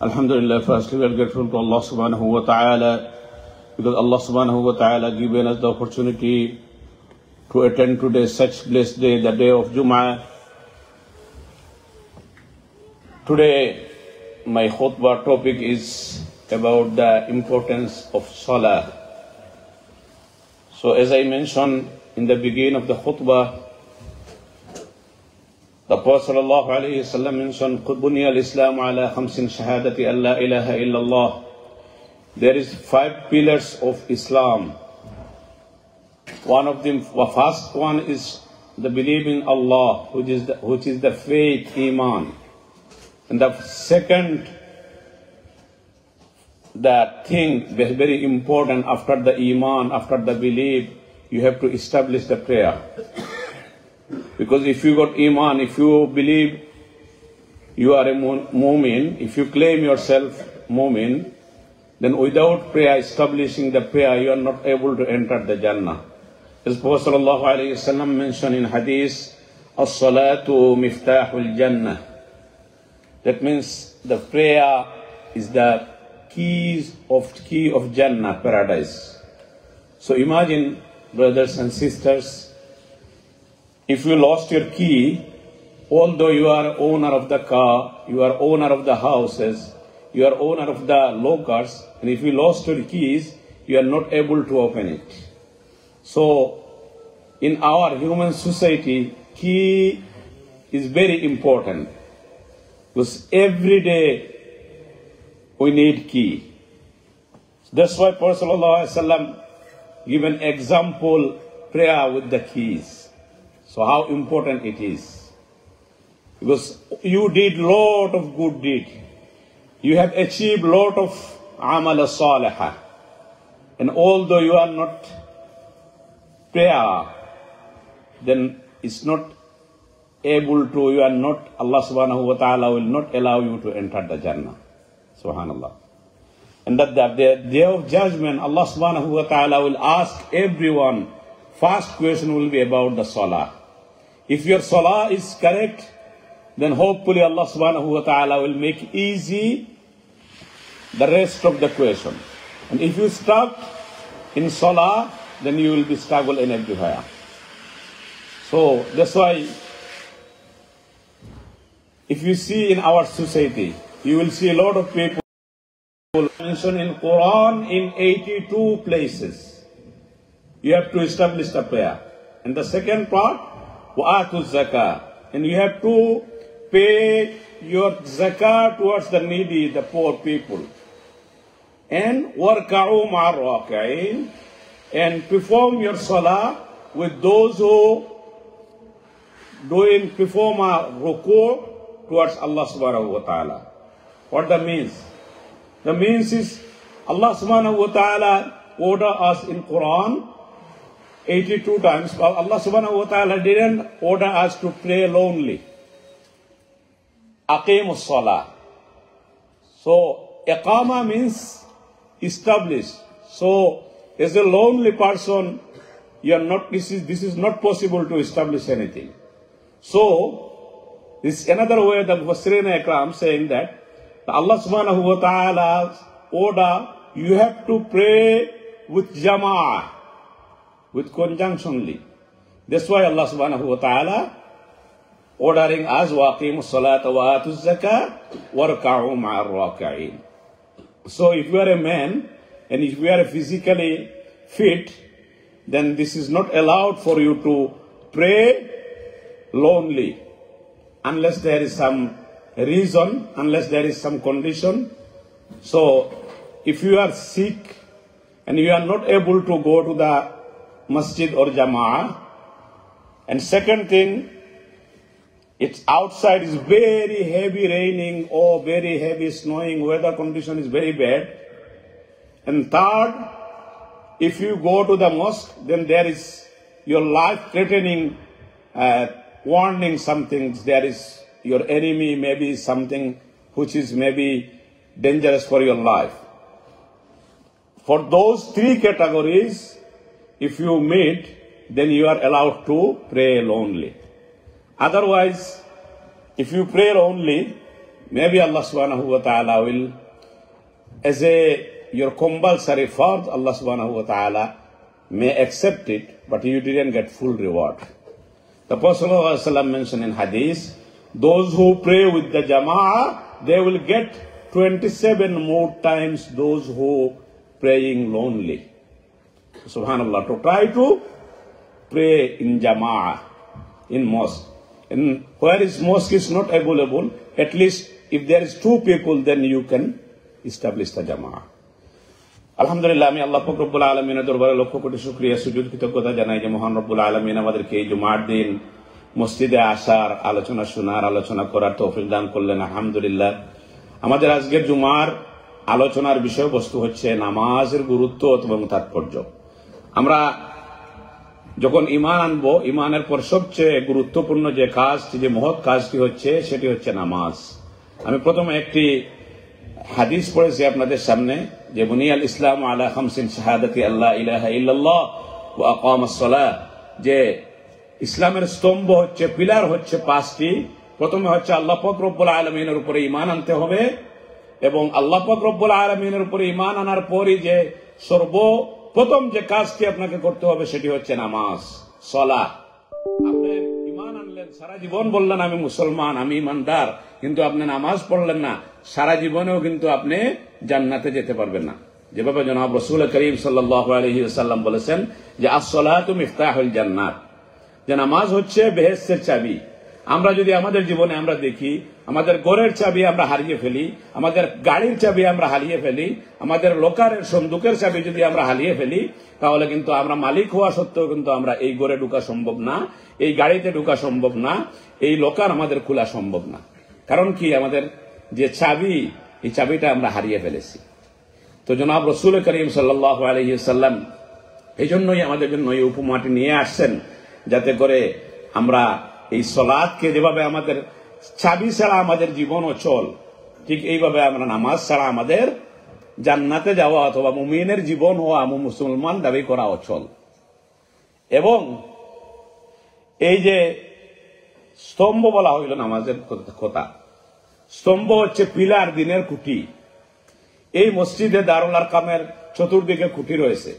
Alhamdulillah, firstly we are grateful to Allah subhanahu wa ta'ala because Allah subhanahu wa ta'ala given us the opportunity to attend today's such blessed day, the day of Jum'ah. Today my khutbah topic is about the importance of Salah. So as I mentioned in the beginning of the khutbah, the Prophet ﷺ mentioned, قُدْ بُنِيَ الْإِسْلَامُ عَلَى خَمْسٍ شَهَادَةِ أَنْ لَا إِلَهَ إِلَّا اللَّهِ. There is 5 pillars of Islam. One of them, the first one is the belief in Allah, which is the faith, Iman. And the second, the thing that is very important after the Iman, after the belief, you have to establish the prayer. Because if you got Iman, if you believe you are a mu'min, if you claim yourself mu'min, then without prayer, establishing the prayer, you are not able to enter the Jannah. As Prophet ﷺ mentioned in Hadith, as-salatu miftahul Jannah. That means the prayer is the key of Jannah, paradise. So imagine, brothers and sisters, if you lost your key, although you are owner of the car, you are owner of the houses, you are owner of the lockers, and if you lost your keys, you are not able to open it. So, in our human society, key is very important. Because every day we need key. That's why Prophet ﷺ gave an example prayer with the keys. So how important it is. Because you did lot of good deed. You have achieved lot of amal salihah. And although you are not prayer, then it's not able to, you are not, Allah subhanahu wa ta'ala will not allow you to enter the Jannah. Subhanallah. And that the day of judgment, Allah subhanahu wa ta'ala will ask everyone, first question will be about the salah. If your salah is correct, then hopefully Allah subhanahu wa ta'ala will make easy the rest of the question. And if you stuck in salah, then you will be struggle in everywhere. So that's why if you see in our society, you will see a lot of people mentioned in Quran in 82 places. You have to establish the prayer. And the second part, وَآتُوا الزَّكَاةِ. And you have to pay your zakah towards the needy, the poor people. And وَارْكَعُوا مَعَ الرَّاكِعِينَ. And perform your salah with those who perform a ruku' towards Allah subhanahu wa ta'ala. What that means? The means is Allah subhanahu wa ta'ala order us in Quran 82 times. Well, Allah subhanahu wa ta'ala didn't order us to pray lonely. Aqimus salah. So, iqama means establish. So, as a lonely person, you are not, this is not possible to establish anything. So, this is another way the Mufassirin Ikram saying that Allah subhanahu wa ta'ala's order, you have to pray with jama'ah, with conjunctionally. That's why Allah subhanahu wa ta'ala ordering us, وَأَقِيمُوا الصَّلَاةَ وَآتُوا الزَّكَاةَ وَارْكَعُوا مَعَ الرَّاكِعِينَ. So if you are a man, and if you are physically fit, then this is not allowed for you to pray lonely, unless there is some reason, unless there is some condition. So if you are sick, and you are not able to go to the masjid or jama'ah. And second thing, it's outside is very heavy raining or very heavy snowing, weather condition is very bad. And third, if you go to the mosque, then there is your life threatening warning something. There is your enemy, maybe something which is maybe dangerous for your life. For those 3 categories, if you meet, then you are allowed to pray lonely. Otherwise, if you pray lonely, maybe Allah subhanahu wa ta'ala will, as your compulsory fard, Allah subhanahu wa ta'ala may accept it, but you didn't get full reward. The Prophet ﷺ mentioned in hadith, those who pray with the jama'ah, they will get 27 more times those who praying lonely. Subhanallah, to try to pray in jama'ah, in mosque. And where is mosque is not available, at least if there is 2 people, then you can establish the jama'ah. আলহামদুলিল্লাহ, আমি আল্লাহ পাক রব্বুল আলামিনের দরবারে লক্ষ কোটি শুকরিয়া সুজুদ কৃতজ্ঞতা জানাই যে মহান রব্বুল আলামিন আমাদেরকে এই জুমার দিন মসজিদে আসার, আলোচনা শোনার, আলোচনা করার তৌফিক দান করলেন। আলহামদুলিল্লাহ। আমাদের আজকের জুমার আলোচনার বিষয়বস্তু হচ্ছে নামাজের গুরুত্ব এবং তাৎপর্য। আমরা যখন ঈমান আনবো, ঈমানের পর সবচেয়ে গুরুত্বপূর্ণ যে কাজটি, যে মহৎ কাজটি হচ্ছে, সেটি হচ্ছে নামাজ। আমি প্রথমে একটি হাদিস পড়েছি আপনাদের সামনে, যে বুনিয়াল ইসলাম আলা খামসিন শাহাদাতি আল্লাহ ইলাহা ইল্লাল্লাহ ওয়া আকামাস সালাহ, যে ইসলামের স্তম্ভ হচ্ছে, পিলার হচ্ছে 5টি। প্রথমে হচ্ছে আল্লাহ পাক রব্বুল আলামিনের উপরে ঈমান আনতে হবে, এবং আল্লাহ পাক রব্বুল আলামিনের উপরে ঈমান আনার পরই যে সর্বপ্রথম যে কাজটি আপনাকে করতে হবে সেটি হচ্ছে নামাজ, সালাহ। আপনি ঈমান আনলেন, সারা জীবন বললেন আমি মুসলমান, আমি ঈমানদার, কিন্তু আপনি নামাজ পড়লেন না, সারা জীবনেও কিন্তু আপনি জান্নাতে যেতে পারবেন না। যেভাবে জনাব রাসূল করিম সাল্লাল্লাহু আলাইহি ওয়াসাল্লাম বলেছেন যে আস-সালাতু মিফতাহুল জান্নাত, যে নামাজ হচ্ছে বেহেশতের চাবি। আমরা যদি আমাদের জীবনে আমরা দেখি, আমাদের ঘরের চাবি আমরা হারিয়ে ফেলি, আমাদের গাড়ির চাবি আমরা হারিয়ে ফেলি, আমাদের লোকারের সন্দুকের চাবি যদি আমরা হারিয়ে ফেলি, তাহলে কিন্তু আমরা মালিক হওয়া সত্ত্বেও কিন্তু আমরা এই ঘরে ঢোকা সম্ভব না, এই গাড়িতে ঢোকা সম্ভব না, এই লোকার আমাদের খোলা সম্ভব না। কারণ কি, আমাদের যে চাবি, এই চাবিটা আমরা হারিয়ে ফেলেছি। তো জনাব রাসূল করিম সাল্লাল্লাহু আলাইহি ওয়াসাল্লাম এই জন্যই আমাদের জন্য এই উপমাটি নিয়ে আসছেন, যাতে করে আমরা এই সালাতকে, যেভাবে আমাদের চাবি ছাড়া আমাদের জীবন অচল, ঠিক এইভাবে আমরা নামাজ ছাড়া আমাদের জান্নাতে যাওয়া অথবা মুমিনের জীবন হওয়া, মুসলমান দাবি করা অচল। এবং এই যে স্তম্ভ বলা হইল নামাজের কথা, স্তম্ভ হচ্ছে পিলার, দিনের খুঁটি। এই মসজিদে দারুল আরকামের চতুর্দিকে খুঁটি রয়েছে।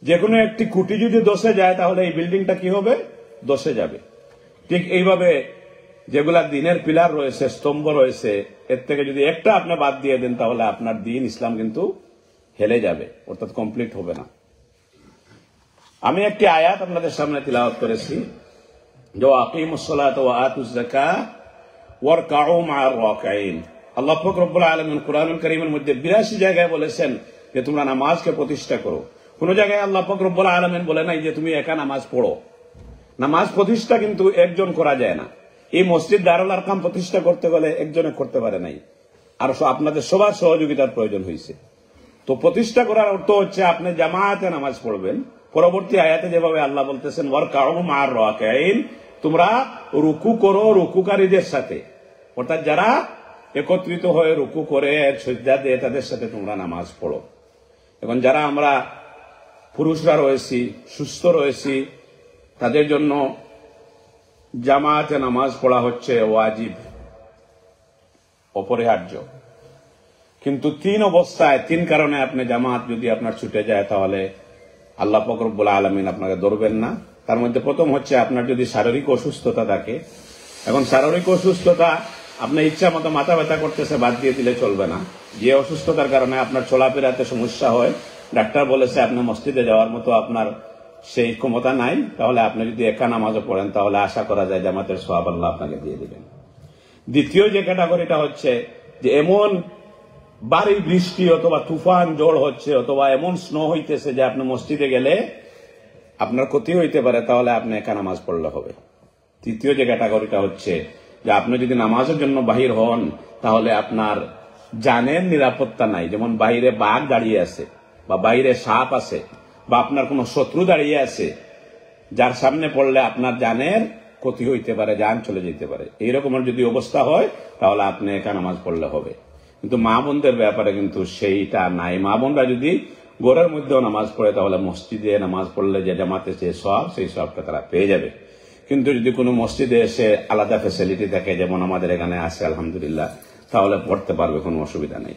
যে কোনো একটি খুঁটি যদি দশে যায়, তাহলে এই বিল্ডিংটা কি হবে? দশে যাবে। ঠিক এইভাবে যেগুলা দিনের পিলার রয়েছে, স্তম্ভ রয়েছে, এর থেকে যদি একটা আপনি বাদ দিয়ে দেন, তাহলে আপনার দিন ইসলাম কিন্তু হেলে যাবে, অর্থাৎ কমপ্লিট হবে না। আমি একটি আয়াত আপনাদের সামনে তিলাওয়াত করেছি, যে আকিমুস সালাত ওয়া আতুজ যাকাত ওয়ারকাউ মা'আর রাকিঈন। আল্লাহ পাক রব্বুল আলামিন কুরআনুল কারীমের মধ্যে 82 জায়গায় বলেছেন যে তোমরা নামাজকে প্রতিষ্ঠা করো। কোন জায়গায় আল্লাহ পাক রব্বুল আলামিন বলে নাই যে তুমি একা নামাজ পড়ো। নামাজ প্রতিষ্ঠা কিন্তু একজন করা যায় না। এই মসজিদ দারুল আরকাম প্রতিষ্ঠা করতে গেলে একজনে করতে পারে নাই, আর আপনাদের সবার সহযোগিতার প্রয়োজন হয়েছে। তো প্রতিষ্ঠা করার অর্থ হচ্ছে আপনি জামায়াতে নামাজ পড়বেন। পরবর্তী আয়াতে যেভাবে আল্লাহ বলতেছেন ওয়ারকাউ মা'আর রাকিঈন, তোমরা রুকু করো রুকুকারীদের সাথে, অর্থাৎ যারা একত্রিত হয়ে রুকু করে সিজদা দেয় তাদের সাথে তোমরা নামাজ পড়ো। এখন যারা আমরা পুরুষরা রয়েছি, সুস্থ রয়েছি, তাদের জন্য জামায়াতে নামাজ পড়া হচ্ছে ওয়াজিব, অপরিহার্য। কিন্তু 3 অবস্থায়, 3 কারণে আপনি জামাত যদি আপনার ছুটে যায়, তাহলে আল্লাহ পাক রব্বুল আলামিন আপনাকে ধরবেন না। তার মধ্যে প্রথম হচ্ছে আপনার যদি শারীরিক অসুস্থতা থাকে। এখন শারীরিক অসুস্থতা, আপনার ইচ্ছা মতো মাথা ব্যথা করতেছে, বাদ দিয়ে দিলে চলবে না। যে অসুস্থতার কারণে আপনার চলাফেরাতে সমস্যা হয়, ডাক্তার বলেছে আপনি মসজিদে যাওয়ার মতো আপনার সেই ক্ষমতা নাই, তাহলে আপনি যদি একা নামাজও পড়েন, তাহলে আশা করা যায় জামাতের সওয়াব আল্লাহ আপনাকে দিয়ে দিবেন। দ্বিতীয় যে ক্যাটাগরিটা হচ্ছে যে এমন ভারী বৃষ্টি অথবা তুফান ঝড় হচ্ছে, অথবা এমন স্নো হইতেছে যে আপনি মসজিদে গেলে আপনার ক্ষতি হইতে পারে, তাহলে আপনি একা নামাজ পড়লে হবে। তৃতীয় যে ক্যাটাগরিটা হচ্ছে যে আপনি যদি নামাজের জন্য বাহির হন, তাহলে আপনার জানের নিরাপত্তা নাই। যেমন বাইরে বাঘ দাঁড়িয়ে আছে, বা বাইরে সাপ আছে, বা আপনার কোনো শত্রু দাঁড়িয়ে আছে, যার সামনে পড়লে আপনার জানের ক্ষতি হইতে পারে, জান চলে যেতে পারে। এইরকমের যদি অবস্থা হয়, তাহলে আপনি একা নামাজ পড়লে হবে। কিন্তু মা বোনদের ব্যাপারে কিন্তু সেইটা নাই। মা বোনরা যদি ঘরের মধ্যেও নামাজ পড়ে, তাহলে মসজিদে নামাজ পড়লে যে জামাতে যে সওয়াব, সেই সওয়াবটা তারা পেয়ে যাবে। কিন্তু যদি কোনো মসজিদে এসে আলাদা ফ্যাসিলিটি থাকে, যেমন আমাদের এখানে আছে আলহামদুলিল্লাহ, তাহলে পড়তে পারবে, কোনো অসুবিধা নেই।